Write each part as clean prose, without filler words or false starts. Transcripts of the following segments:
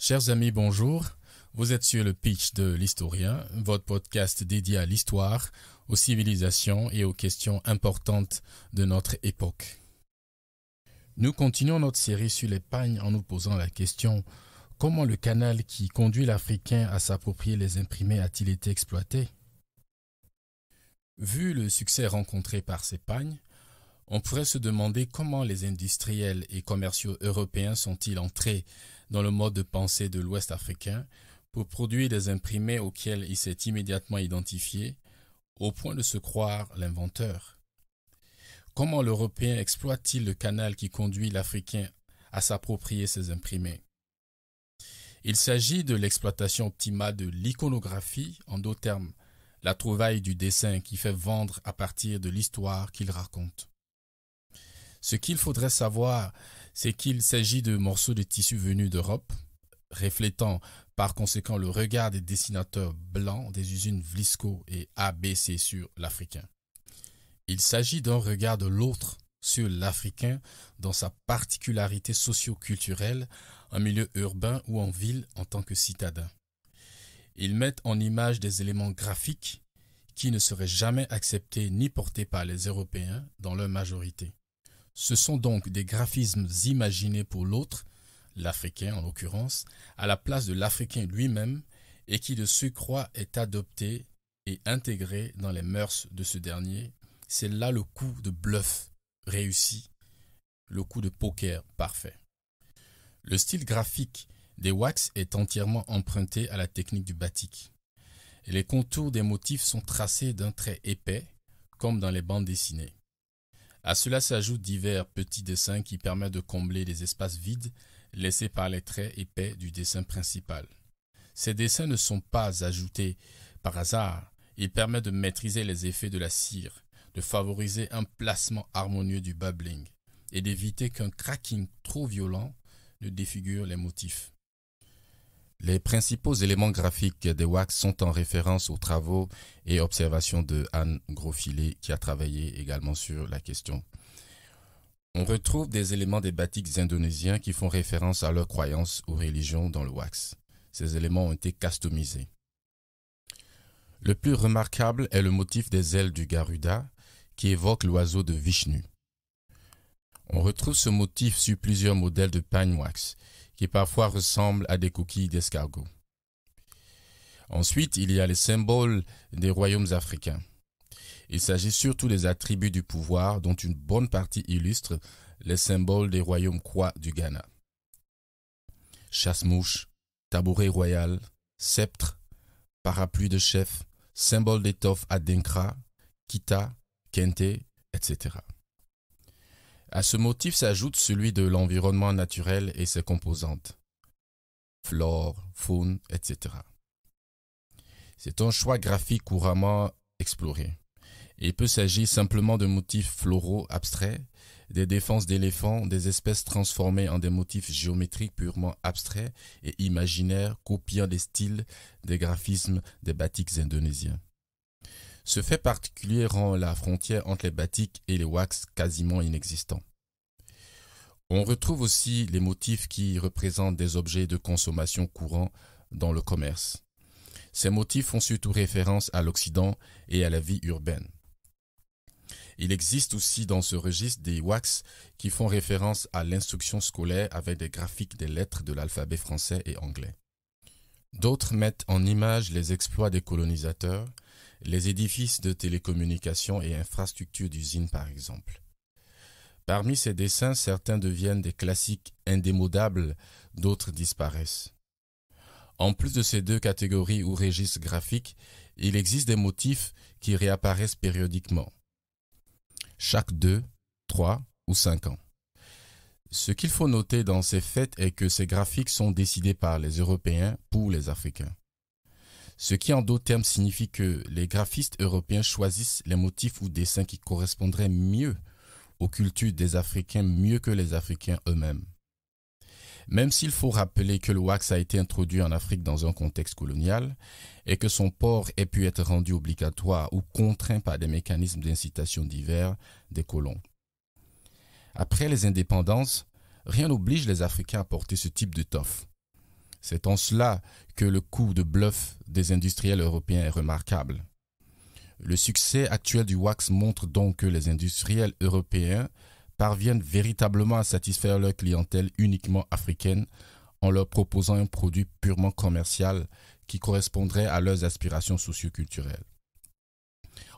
Chers amis, bonjour. Vous êtes sur le Pitch de l'Historien, votre podcast dédié à l'histoire, aux civilisations et aux questions importantes de notre époque. Nous continuons notre série sur les pagnes en nous posant la question: comment le canal qui conduit l'Africain à s'approprier les imprimés a-t-il été exploité? Vu le succès rencontré par ces pagnes, on pourrait se demander comment les industriels et commerciaux européens sont-ils entrés dans le mode de pensée de l'Ouest africain pour produire des imprimés auxquels il s'est immédiatement identifié, au point de se croire l'inventeur. Comment l'Européen exploite-t-il le canal qui conduit l'Africain à s'approprier ces imprimés? Il s'agit de l'exploitation optimale de l'iconographie, en d'autres termes, la trouvaille du dessin qui fait vendre à partir de l'histoire qu'il raconte. Ce qu'il faudrait savoir, c'est qu'il s'agit de morceaux de tissu venus d'Europe, reflétant par conséquent le regard des dessinateurs blancs des usines Vlisco et ABC sur l'Africain. Il s'agit d'un regard de l'autre sur l'Africain dans sa particularité socio-culturelle, en milieu urbain ou en ville en tant que citadin. Ils mettent en image des éléments graphiques qui ne seraient jamais acceptés ni portés par les Européens dans leur majorité. Ce sont donc des graphismes imaginés pour l'autre, l'Africain en l'occurrence, à la place de l'Africain lui-même et qui de surcroît est adopté et intégré dans les mœurs de ce dernier. C'est là le coup de bluff réussi, le coup de poker parfait. Le style graphique des wax est entièrement emprunté à la technique du batik. Et les contours des motifs sont tracés d'un trait épais, comme dans les bandes dessinées. À cela s'ajoutent divers petits dessins qui permettent de combler les espaces vides laissés par les traits épais du dessin principal. Ces dessins ne sont pas ajoutés par hasard, ils permettent de maîtriser les effets de la cire, de favoriser un placement harmonieux du bubbling et d'éviter qu'un cracking trop violent ne défigure les motifs. Les principaux éléments graphiques des wax sont en référence aux travaux et observations de Anne Grosfilet qui a travaillé également sur la question. On retrouve des éléments des batiks indonésiens qui font référence à leurs croyances ou religions dans le wax. Ces éléments ont été customisés. Le plus remarquable est le motif des ailes du Garuda qui évoque l'oiseau de Vishnu. On retrouve ce motif sur plusieurs modèles de pagnes wax qui parfois ressemblent à des coquilles d'escargot. Ensuite, il y a les symboles des royaumes africains. Il s'agit surtout des attributs du pouvoir dont une bonne partie illustre les symboles des royaumes Kwa du Ghana. Chasse-mouche, tabouret royal, sceptre, parapluie de chef, symbole d'étoffe adinkra, kita, kente, etc. À ce motif s'ajoute celui de l'environnement naturel et ses composantes, flore, faune, etc. C'est un choix graphique couramment exploré. Il peut s'agir simplement de motifs floraux abstraits, des défenses d'éléphants, des espèces transformées en des motifs géométriques purement abstraits et imaginaires copiant des styles, des graphismes des batiks indonésiens. Ce fait particulier rend la frontière entre les batiks et les wax quasiment inexistant. On retrouve aussi les motifs qui représentent des objets de consommation courants dans le commerce. Ces motifs font surtout référence à l'Occident et à la vie urbaine. Il existe aussi dans ce registre des wax qui font référence à l'instruction scolaire avec des graphiques des lettres de l'alphabet français et anglais. D'autres mettent en image les exploits des colonisateurs, les édifices de télécommunications et infrastructures d'usines par exemple. Parmi ces dessins, certains deviennent des classiques indémodables, d'autres disparaissent. En plus de ces deux catégories ou registres graphiques, il existe des motifs qui réapparaissent périodiquement, chaque 2, 3 ou 5 ans. Ce qu'il faut noter dans ces faits est que ces graphiques sont décidés par les Européens pour les Africains. Ce qui en d'autres termes signifie que les graphistes européens choisissent les motifs ou dessins qui correspondraient mieux aux cultures des Africains mieux que les Africains eux-mêmes. Même s'il faut rappeler que le wax a été introduit en Afrique dans un contexte colonial et que son port ait pu être rendu obligatoire ou contraint par des mécanismes d'incitation divers des colons. Après les indépendances, rien n'oblige les Africains à porter ce type d'étoffe. C'est en cela que le coup de bluff des industriels européens est remarquable. Le succès actuel du wax montre donc que les industriels européens parviennent véritablement à satisfaire leur clientèle uniquement africaine en leur proposant un produit purement commercial qui correspondrait à leurs aspirations socioculturelles.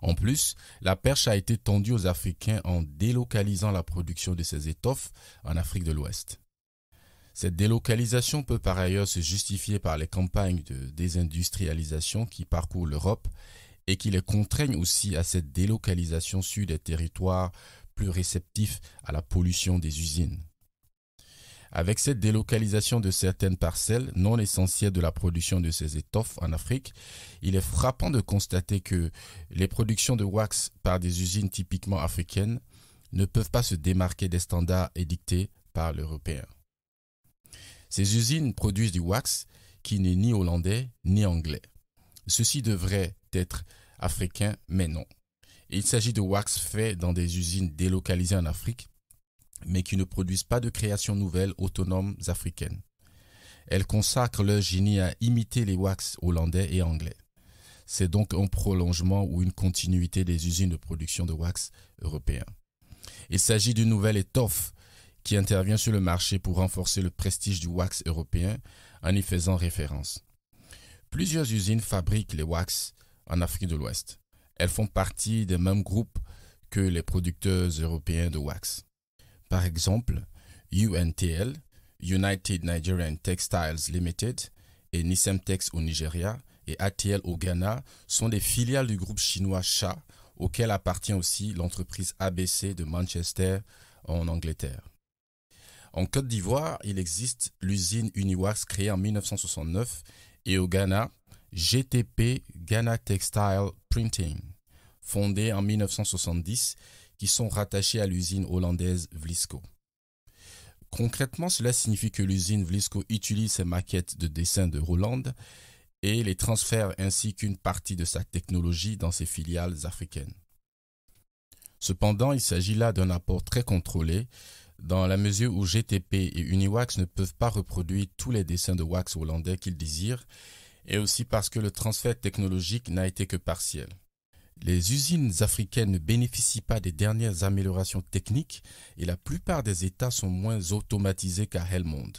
En plus, la perche a été tendue aux Africains en délocalisant la production de ces étoffes en Afrique de l'Ouest. Cette délocalisation peut par ailleurs se justifier par les campagnes de désindustrialisation qui parcourent l'Europe et qui les contraignent aussi à cette délocalisation sur des territoires plus réceptifs à la pollution des usines. Avec cette délocalisation de certaines parcelles non essentielles de la production de ces étoffes en Afrique, il est frappant de constater que les productions de wax par des usines typiquement africaines ne peuvent pas se démarquer des standards édictés par l'Européen. Ces usines produisent du wax qui n'est ni hollandais ni anglais. Ceci devrait être africain, mais non. Il s'agit de wax fait dans des usines délocalisées en Afrique, mais qui ne produisent pas de créations nouvelles autonomes africaines. Elles consacrent leur génie à imiter les wax hollandais et anglais. C'est donc un prolongement ou une continuité des usines de production de wax européens. Il s'agit d'une nouvelle étoffe qui intervient sur le marché pour renforcer le prestige du wax européen en y faisant référence. Plusieurs usines fabriquent les wax en Afrique de l'Ouest. Elles font partie des mêmes groupes que les producteurs européens de wax. Par exemple, UNTL, United Nigerian Textiles Limited, et Nisemtex au Nigeria et ATL au Ghana sont des filiales du groupe chinois SHA, auquel appartient aussi l'entreprise ABC de Manchester en Angleterre. En Côte d'Ivoire, il existe l'usine Uniwax créée en 1969 et au Ghana, GTP Ghana Textile Printing, fondée en 1970, qui sont rattachés à l'usine hollandaise Vlisco. Concrètement, cela signifie que l'usine Vlisco utilise ses maquettes de dessin de Hollande et les transfère ainsi qu'une partie de sa technologie dans ses filiales africaines. Cependant, il s'agit là d'un apport très contrôlé, dans la mesure où GTP et Uniwax ne peuvent pas reproduire tous les dessins de wax hollandais qu'ils désirent, et aussi parce que le transfert technologique n'a été que partiel. Les usines africaines ne bénéficient pas des dernières améliorations techniques et la plupart des États sont moins automatisés qu'à Helmond.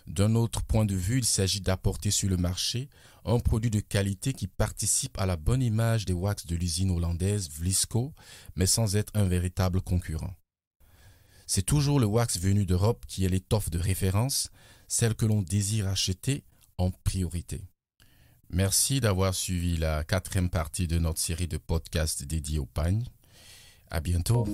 D'un autre point de vue, il s'agit d'apporter sur le marché un produit de qualité qui participe à la bonne image des wax de l'usine hollandaise Vlisco, mais sans être un véritable concurrent. C'est toujours le wax venu d'Europe qui est l'étoffe de référence, celle que l'on désire acheter en priorité. Merci d'avoir suivi la 4e partie de notre série de podcasts dédiés au pagne. À bientôt.